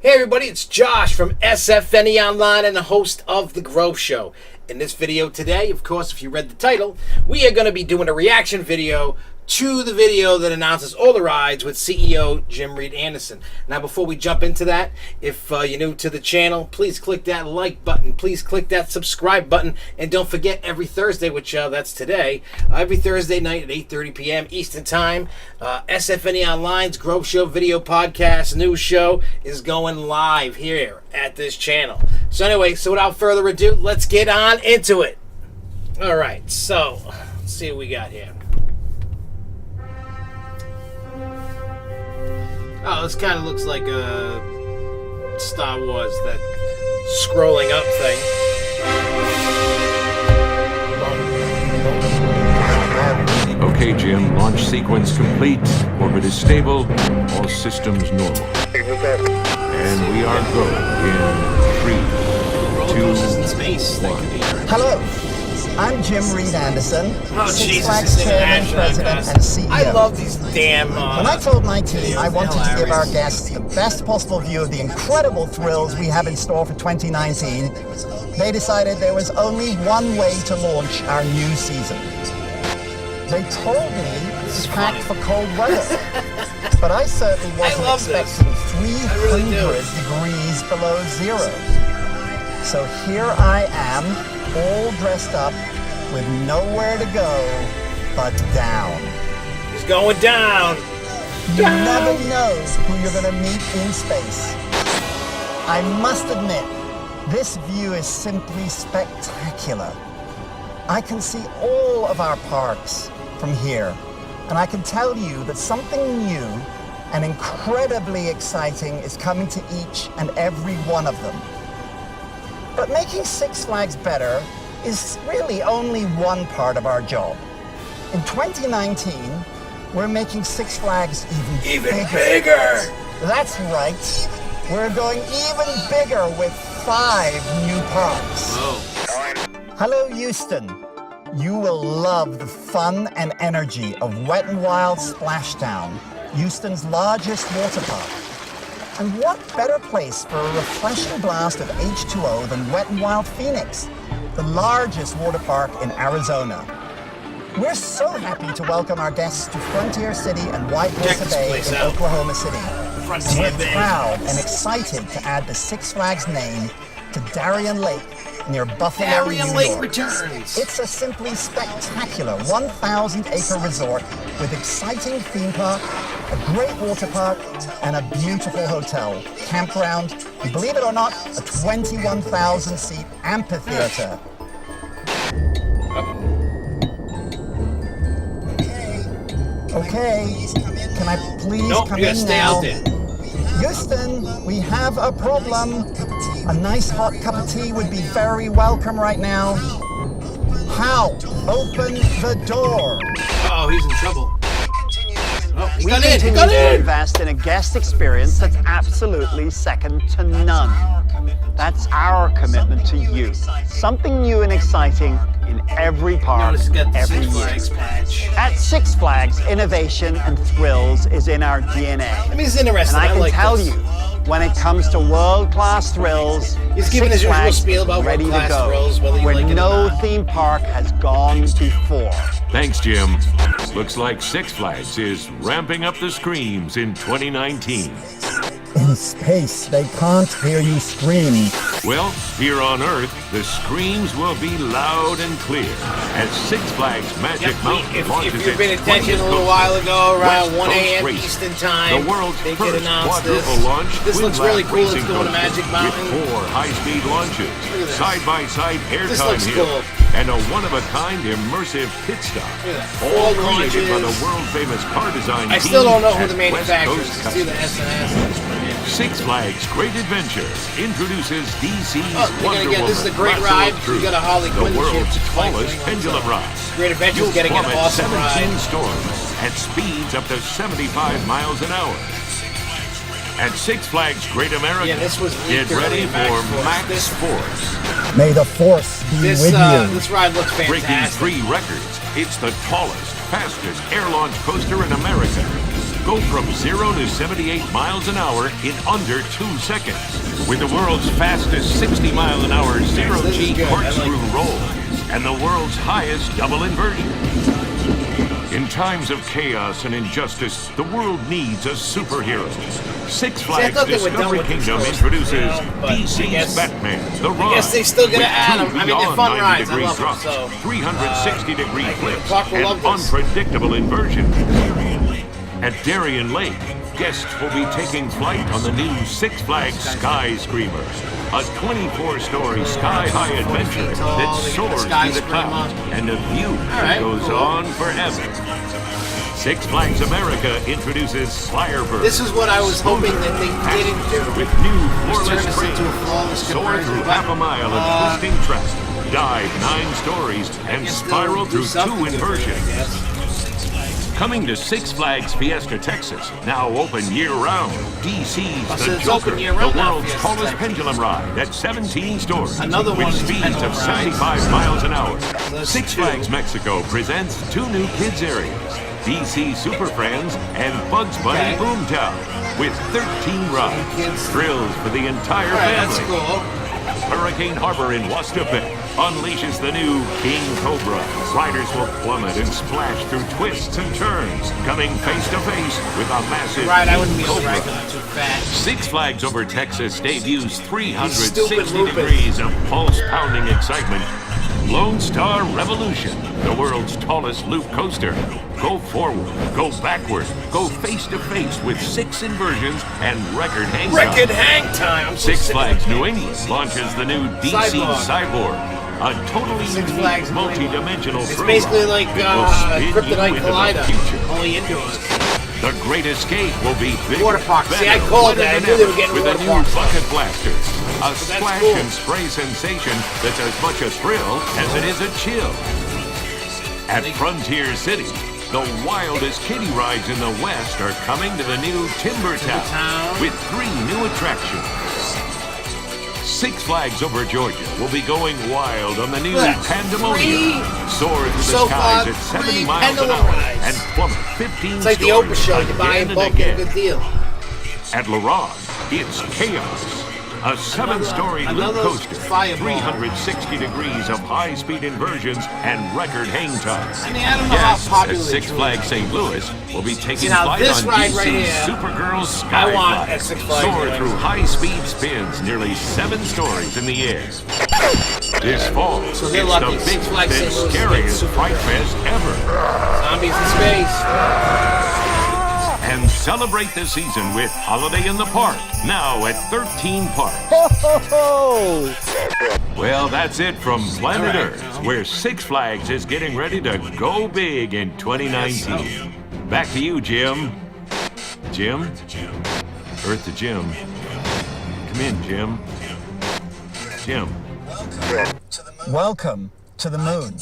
Hey everybody, it's Josh from SFNEOnline and the host of The Grove Show. In this video today, of course, if you read the title, we are going to be doing a reaction video to the video that announces all the rides with CEO Jim Reed Anderson. Now, before we jump into that, if you're new to the channel, please click that like button. Please click that subscribe button. And don't forget, every Thursday, which that's today, every Thursday night at 8:30 p.m. Eastern Time, SFNEOnline's Grove Show video podcast news show is going live here at this channel. So anyway, without further ado, let's get on into it. All right, so let's see what we got here. Oh, this kind of looks like a Star Wars, that scrolling up thing. Okay, Jim, launch sequence complete. Orbit is stable. All systems normal. And we are go in 3, 2, 1. Hello. I'm Jim Reed Anderson, Six Flags Jesus, Chairman, President, and CEO. I love these damn When I told my team I wanted to give our guests the best possible view of the incredible thrills we have in store for 2019, they decided there was only one way to launch our new season. They told me to pack for cold weather, but I certainly wasn't expecting 300 degrees below zero. So here I am, all dressed up with nowhere to go but down. He's going down. You never know who you're going to meet in space. I must admit, this view is simply spectacular. I can see all of our parks from here, and I can tell you that something new and incredibly exciting is coming to each and every one of them. But making Six Flags better is really only one part of our job. In 2019, we're making Six Flags even bigger. That's right. We're going even bigger with 5 new parks. Oh. Hello, Houston. You will love the fun and energy of Wet n Wild Splashdown, Houston's largest water park. And what better place for a refreshing blast of H2O than Wet n Wild Phoenix, the largest water park in Arizona. We're so happy to welcome our guests to Frontier City and White Water Bay in Oklahoma City. We're proud and excited to add the Six Flags name to Darien Lake near Buffalo, New York. Returns. It's a simply spectacular 1,000-acre resort with exciting theme park, a great water park, and a beautiful hotel, campground, and believe it or not, a 21,000-seat amphitheater. Okay, can I please come in now? Houston, we have a problem. A nice hot cup of tea would be very welcome right now. How? Open the door. Uh-oh, he's in trouble. We continue to invest in a guest experience that's absolutely second to none. That's our commitment to you. Something new and exciting in every park, every year. At Six Flags, innovation and thrills is in our DNA. I mean, it's interesting. And I can tell you, when it comes to world-class thrills, He's giving his usual Flags spiel about ready to world-class go, thrills, whether you where like it or no not. theme park has gone before. Thanks, Jim. Looks like Six Flags is ramping up the screams in 2019. In space, they can't hear you scream. Well, here on Earth, the screams will be loud and clear as Six Flags Magic Mountain launches If you've been its attention 20th a little while ago, around West 1 a.m. Coast race. Eastern Time, The world's they first did announce this. quadruple launch This looks really twin-lap cool. It's racing going to coaster Magic Mountain. with 4 high-speed launches, this. side-by-side This airtime looks hill, cool. and a one-of-a-kind immersive pit stop. Look at that. All 4 created by the launches. world-famous car design I team still don't know who at the West manufacturers Coast is. See the Customs. SNS. Six Flags Great Adventure introduces DC's Oh, you're Wonder gonna get, Woman. this is a great Lasso ride. of Truth, You got a Harley Quinn the world's ship. tallest pendulum ride. Great Adventure's You'll getting an plummet awesome 17 ride. storms at speeds up to 75 miles an hour. At Six Flags Great America, Yeah, this was get leaked ready earlier, for Max Max Force. May the force be This with you. this ride looks Breaking fantastic. 3 records, it's the tallest, fastest air launch coaster in America. Go from 0 to 78 miles an hour in under 2 seconds with the world's fastest 60-mile-an-hour zero-G corkscrew roll and the world's highest double inversion. In times of chaos and injustice, the world needs a superhero. Six Flags Discovery Kingdom introduces DC's Batman, the Ride. I guess they still gonna with add two them. I mean, they're beyond fun 90 rides. I degree love them, drops, so 360-degree flips, Clark will and love this. unpredictable inversions. At Darien Lake, guests will be taking flight on the new Six Flags Sky Screamer, a 24-story sky-high adventure that soars through the clouds and a view that goes on forever. Six Flags America introduces Firebird. This is what I was hoping that they didn't do. With new floorless Turn this trains, into a flawless soar conversion, through but, half a mile of twisting track, dive 9 stories, and guess spiral they'll do through 2 something different, inversions. I guess. Coming to Six Flags Fiesta, Texas, now open year-round. DC's So The it's Joker, open year-round the now, world's Fiesta, tallest Texas. pendulum ride at 17 stories Another one with is speeds pendulum of rides. 75 miles an hour. That's Six two. Flags Mexico presents 2 new kids areas, DC Super Friends and Bugs Bunny Okay. Boomtown, with 13 rides. kids. Thrills for the entire All right, family. that's cool. Hurricane Harbor in Wastapek unleashes the new King Cobra. Riders will plummet and splash through twists and turns, coming face to face with a massive Right, I King wouldn't be able to Cobra. ride them too fast. Six Flags Over Texas debuts 360 Stupid lupus. degrees of pulse-pounding excitement. Lone Star Revolution, the world's tallest loop coaster. Go forward, go backward, go face-to-face with 6 inversions and record hang time. Record hang time. I'm so Six sick of Flags it. New England launches the new DC Cyborg, a totally Six unique Flags New multi-dimensional It's thrill basically ride like that will spin you Kryptonite into the Collider, future. only indoors. The Great Escape will be bigger, Water park. See, better, I called wetter that. I than knew they ever were getting with water a new parks. bucket blaster, a that's splash cool. and spray sensation that's as much a thrill as it is a chill. At Frontier City, the wildest kiddie rides in the West are coming to the new Timber Town Town. with 3 new attractions. Six Flags Over Georgia will be going wild on the new Look, Pandemonium. Soar through the so skies far, at 70 3 miles an pendulum hour rides. and plummet 15 It's like the stories Oprah show. You buy again in bulk, and get a again. good deal. At La Ronde, it's Chaos. A 7-story loop another coaster, fireball. 360 degrees of high-speed inversions and record hang time. I mean, I don't know how Guests popular at Six it is. Flags St. Louis will be taking now flight this on ride DC's right here, Supergirl Skyfly. want at Six Flags Soar anyway. through high-speed spins nearly 7 stories in the air. This fall, So they're it's lucky. the Six biggest Flags and St. Louis is scariest Supergirl. Fright Fest ever. Zombies in space. And celebrate the season with Holiday in the Park, now at 13 parks. Well, that's it from Planet All right. Earth, where Six Flags is getting ready to go big in 2019. Back to you, Jim. Jim? Earth to Jim. Come in, Jim. Jim. Welcome to the moon.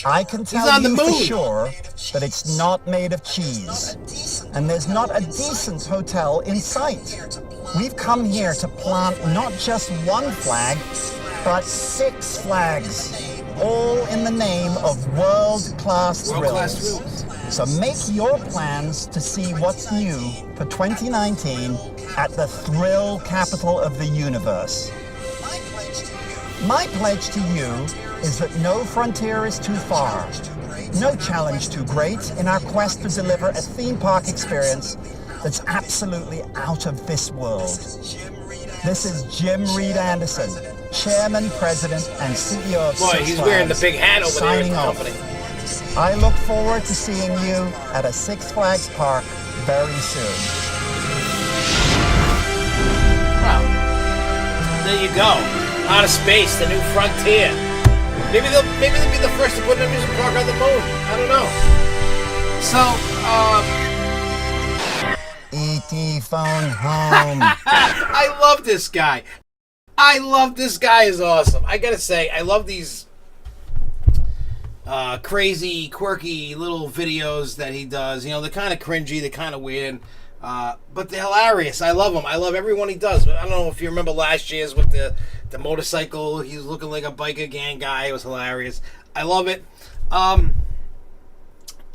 I can tell on the you for moon. sure that it's not made of cheese. And there's not a decent hotel in sight. We've come here to plant not just one flag, but 6 flags, all in the name of world-class World-class thrills. So make your plans to see what's new for 2019 at the thrill capital of the universe. My pledge to you is that no frontier is too far, no challenge too great in our quest to deliver a theme park experience that's absolutely out of this world. This is Jim Reed Anderson, Chairman, President, and CEO of Boy, Six he's wearing the Flags, big hat over there in signing the off. company. I look forward to seeing you at a Six Flags park very soon. Wow. There you go. Outer space, the new frontier. Maybe they'll be the first to put an amusement park on the moon. I don't know. So, E.T. phone home. I love this guy. I love this guy. Is awesome. I gotta say, I love these crazy, quirky little videos that he does. You know, they're kind of cringy, they're kind of weird, but they're hilarious. I love them. I love every one he does. But I don't know if you remember last year's with the motorcycle. He was looking like a biker gang guy. It was hilarious. I love it.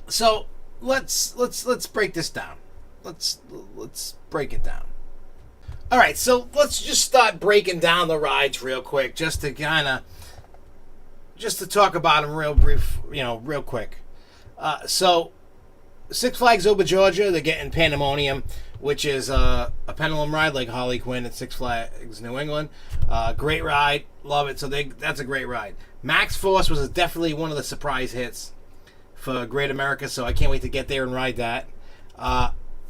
So let's break this down. let's break it down. All right, so let's just start breaking down the rides real quick, just to talk about them real brief, real quick. So Six Flags Over Georgia, they're getting Pandemonium, which is a pendulum ride like Harley Quinn at Six Flags New England. Great ride, love it. So that's a great ride. Max Force was definitely one of the surprise hits for Great America, so I can't wait to get there and ride that.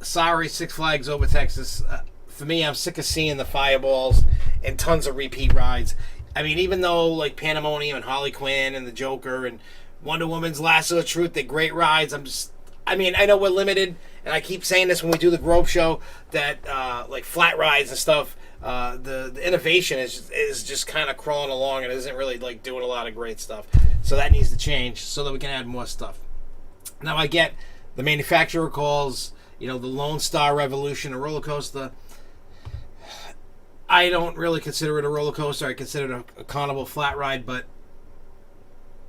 Sorry, Six Flags Over Texas. For me, I'm sick of seeing the fireballs and tons of repeat rides. I mean, even though like Pandemonium and Harley Quinn and the Joker and Wonder Woman's Lasso of Truth, they're great rides. I know we're limited, and I keep saying this when we do the Grove Show, that like flat rides and stuff, the innovation is just kind of crawling along and isn't really like doing a lot of great stuff. So that needs to change so that we can add more stuff. Now I get the manufacturer calls, the Lone Star Revolution, a roller coaster. I don't really consider it a roller coaster. I consider it a carnival flat ride, but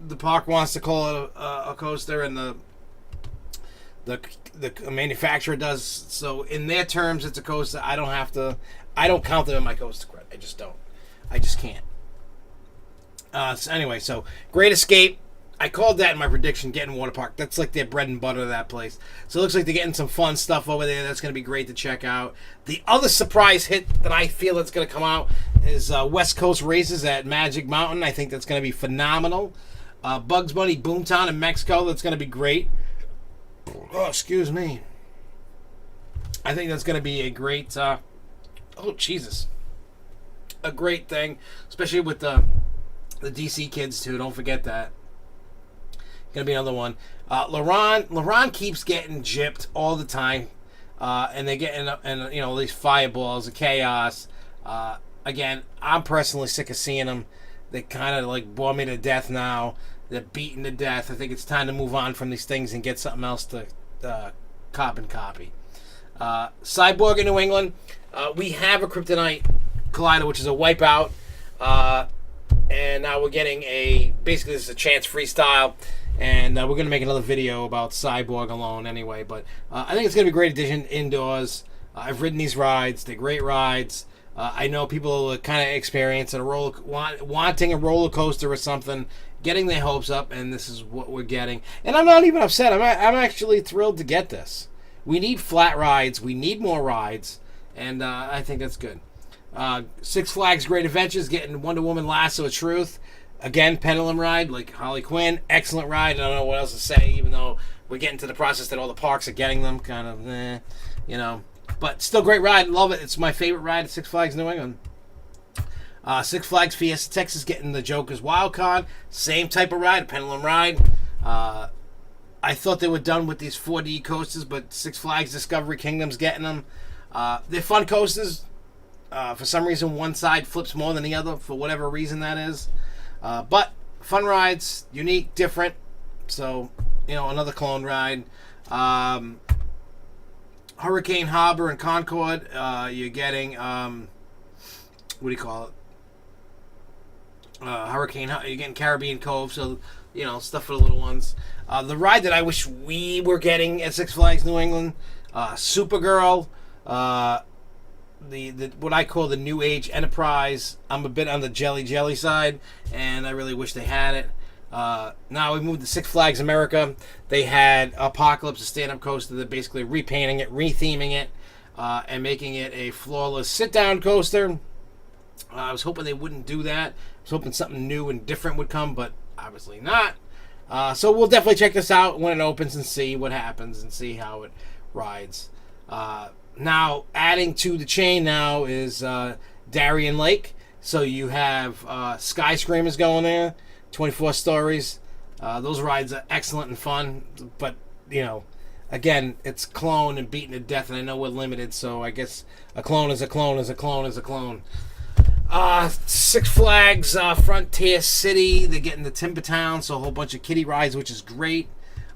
the park wants to call it a coaster, and the manufacturer does. So in their terms, it's a coaster. I don't count them in my coaster credit. I just don't. I just can't. So anyway, so Great Escape. I called that in my prediction, getting Water Park. That's like their bread and butter of that place. So it looks like they're getting some fun stuff over there. That's going to be great to check out. The other surprise hit that I feel that's going to come out is West Coast Races at Magic Mountain. I think that's going to be phenomenal. Bugs Bunny Boomtown in Mexico. That's going to be great. Oh, excuse me. I think that's going to be a great... Jesus. A great thing. Especially with the DC kids, too. Don't forget that. Gonna be another one. LaRon keeps getting gypped all the time, and they're getting these fireballs of chaos. Again, I'm personally sick of seeing them. They kind of like bore me to death now. They're beaten to death. I think it's time to move on from these things and get something else to copy. Cyborg in New England. We have a Kryptonite Collider, which is a wipeout, and now we're getting basically this is a chance freestyle. And we're going to make another video about Cyborg alone anyway. But I think it's going to be a great addition indoors. I've ridden these rides. They're great rides. I know people are kind of experiencing wanting a roller coaster or something, getting their hopes up, and this is what we're getting. And I'm not even upset. I'm actually thrilled to get this. We need flat rides. We need more rides. And I think that's good. Six Flags Great Adventures getting Wonder Woman Lasso of Truth. Again, pendulum ride like Harley Quinn. Excellent ride. I don't know what else to say, even though we're getting to the process that all the parks are getting them. Kind of, But still great ride. Love it. It's my favorite ride at Six Flags New England. Six Flags Fiesta Texas getting the Joker's Wild Card. Same type of ride, pendulum ride. I thought they were done with these 4D coasters, but Six Flags Discovery Kingdom's getting them. They're fun coasters. For some reason, one side flips more than the other, for whatever reason that is. But fun rides, unique, different. So, another clone ride. Hurricane Harbor and Concord, you're getting, what do you call it? You're getting Caribbean Cove, so, stuff for the little ones. The ride that I wish we were getting at Six Flags New England, Supergirl, the what I call the New Age Enterprise. I'm a bit on the jelly side, and I really wish they had it. Now we moved to Six Flags America. They had Apocalypse, a stand-up coaster. They're basically repainting it, retheming it, and making it a floorless sit-down coaster. I was hoping they wouldn't do that. I was hoping something new and different would come, but obviously not. So we'll definitely check this out when it opens and see what happens and see how it rides. Now, adding to the chain now is Darien Lake. So you have Skyscrapers going there, 24 stories. Those rides are excellent and fun, but, again, it's clone and beaten to death, and I know we're limited, so I guess a clone is a clone is a clone is a clone. Six Flags Frontier City, they're getting the Timber Town, so a whole bunch of kiddie rides, which is great.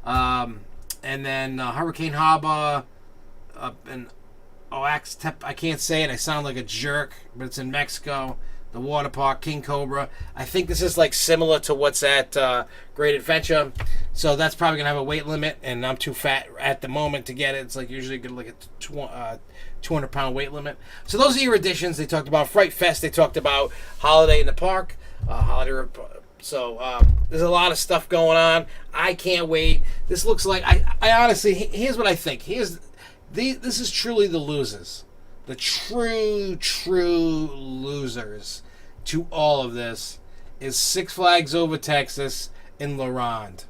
And then Hurricane Harbor up in I can't say it, I sound like a jerk, but it's in Mexico. the water park, King Cobra. I think this is like similar to what's at Great Adventure. So that's probably going to have a weight limit, and I'm too fat at the moment to get it. It's like usually going to look at 200-pound weight limit. So those are your additions. They talked about Fright Fest. They talked about Holiday in the Park. So there's a lot of stuff going on. I can't wait. This looks like, I honestly, here's what I think. This is truly the losers. The true losers to all of this is Six Flags Over Texas and La Ronde.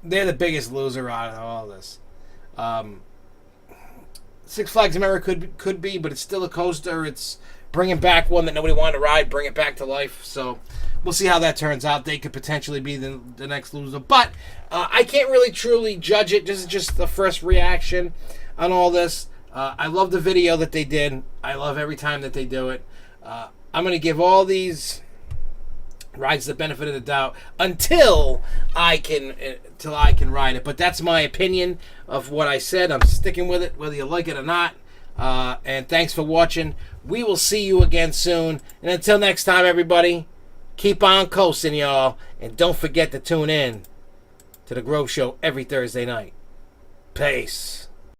They're the biggest loser out of all this. Six Flags America could be, but it's still a coaster. It's bringing back one that nobody wanted to ride, bring it back to life. So we'll see how that turns out. They could potentially be the next loser. But I can't really truly judge it. This is just the first reaction on all this. I love the video that they did. I love every time that they do it. I'm going to give all these rides the benefit of the doubt until I can ride it. But that's my opinion of what I said. I'm sticking with it, whether you like it or not. And thanks for watching. We will see you again soon. And until next time, everybody, keep on coasting, y'all. And don't forget to tune in to The Grove Show every Thursday night. Peace.